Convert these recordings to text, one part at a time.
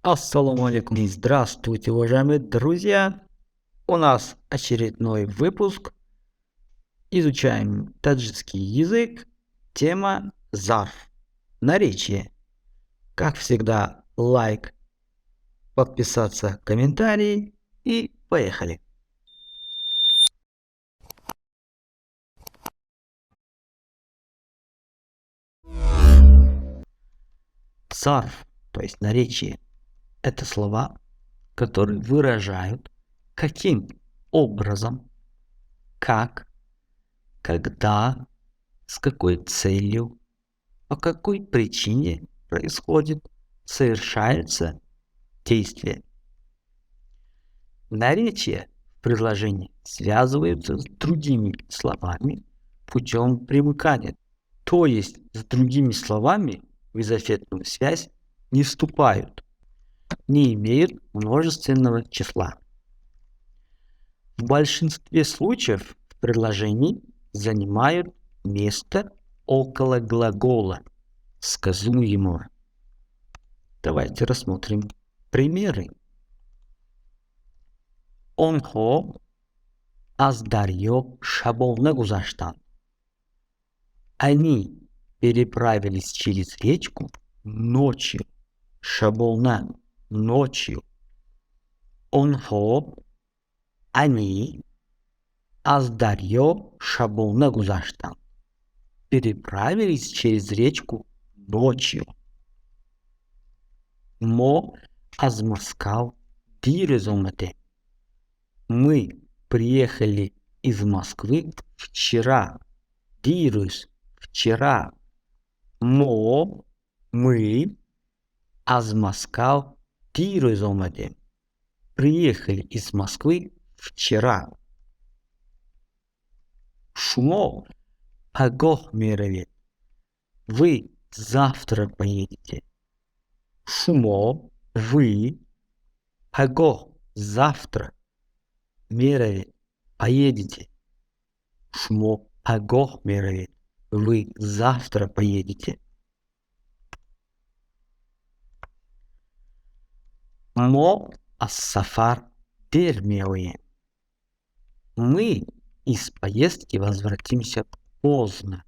Ассаламу алейкум. И здравствуйте, уважаемые друзья! У нас очередной выпуск. Изучаем таджикский язык. Тема зарф. Наречие. Как всегда, лайк, подписаться, комментарий и поехали. Зарф, то есть наречие, это слова, которые выражают, каким образом, как, когда, с какой целью, по какой причине происходит, совершается действие. Наречия в предложении связываются с другими словами путем примыкания, то есть с другими словами в изофетную связь не вступают, не имеют множественного числа. В большинстве случаев в предложении занимают место около глагола сказуемого. Давайте рассмотрим примеры. Онхо аз дарьё шаболна гузаштан. Они переправились через речку ночью. Шаболна – ночью. Онхо – они аз дарьё шаболна гузаштан. Переправились через речку ночью. Мо аз Москал дирезомате. Мы приехали из Москвы вчера. Дирус – вчера. Мо – мы. Аз Москал дирезомате. Приехали из Москвы вчера. Шумо агох меревет. Вы завтра поедете. Шумо – вы. Агох – завтра. Меревет – поедете. Шумо агох меревет. Вы завтра поедете. Мо ас-сафар дер меоем. Мы из поездки возвратимся поздно.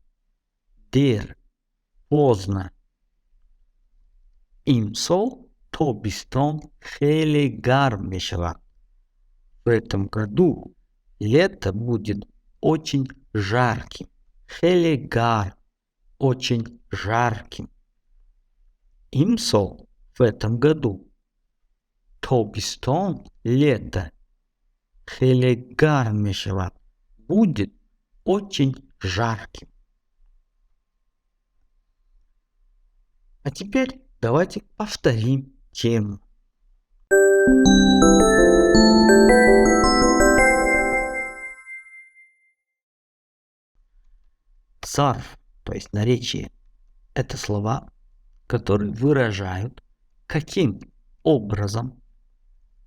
Дер – поздно. Имсол тобистон хеле гар мешава. В этом году лето будет очень жарким. Хеле гар – очень жарким. Имсол – в этом году. Тобистон – лето. Хеле гар мешава – будет очень жарким. А теперь давайте повторим тему. Зарф, то есть наречие, это слова, которые выражают, каким образом,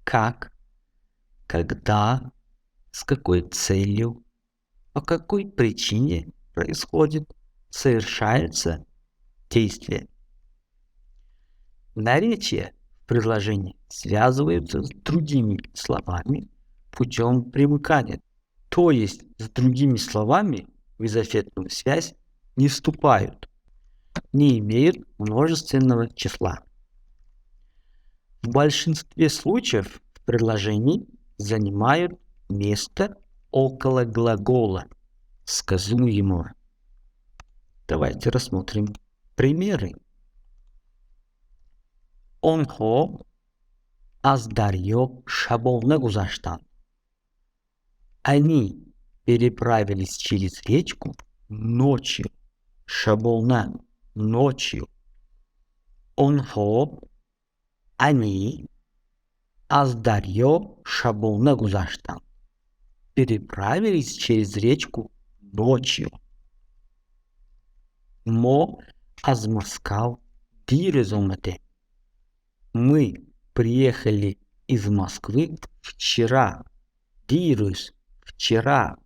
как, когда, с какой целью, по какой причине происходит, совершается действие. Наречия в предложении связываются с другими словами путем примыкания, то есть с другими словами в изофетную связь не вступают, не имеют множественного числа. В большинстве случаев в предложении занимают место около глагола сказуемого. Давайте рассмотрим примеры. Онхо аз дарьё шаболна гузаштан. Они переправились через речку ночью. Шаболна – ночью. Онхо – они. Аз дарьё шаболна гузаштан. Переправились через речку ночью. Мо аз Москал дирезомате. Мы приехали из Москвы вчера. Дирус – вчера.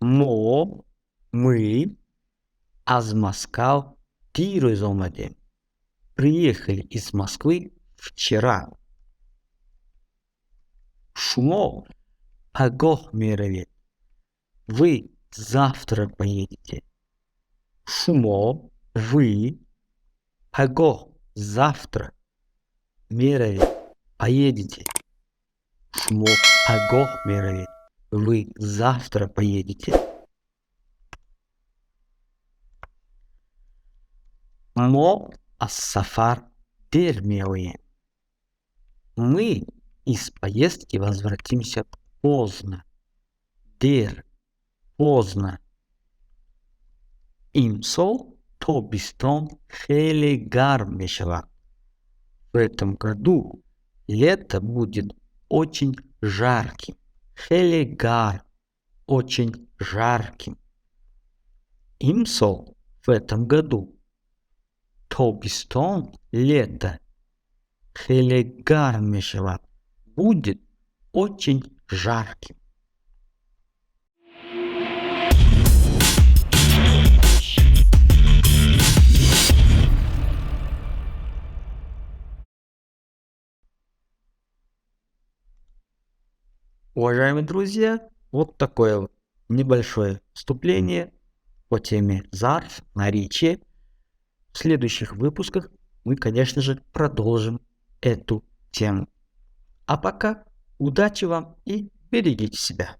Мо – мы. Аз Москал тирuz olmadım. Приехали из Москвы вчера. Шумо пагох меровит. Вы завтра поедете. Шумо вы пагох завтра меровит поедете. Шумо пагох меровит. Вы завтра поедете. Мо ас-сафар дермеуем. Мы из поездки возвратимся поздно. Дер поздно. Имсол тобистон хелегар мешава. В этом году лето будет очень жарким. Хелегар очень жарким. Имсол в этом году. Тобистон лето. Хелегар мешава будет очень жарким. Уважаемые друзья, вот такое вот небольшое вступление по теме зарф, наречие. В следующих выпусках мы, конечно же, продолжим эту тему. А пока удачи вам и берегите себя.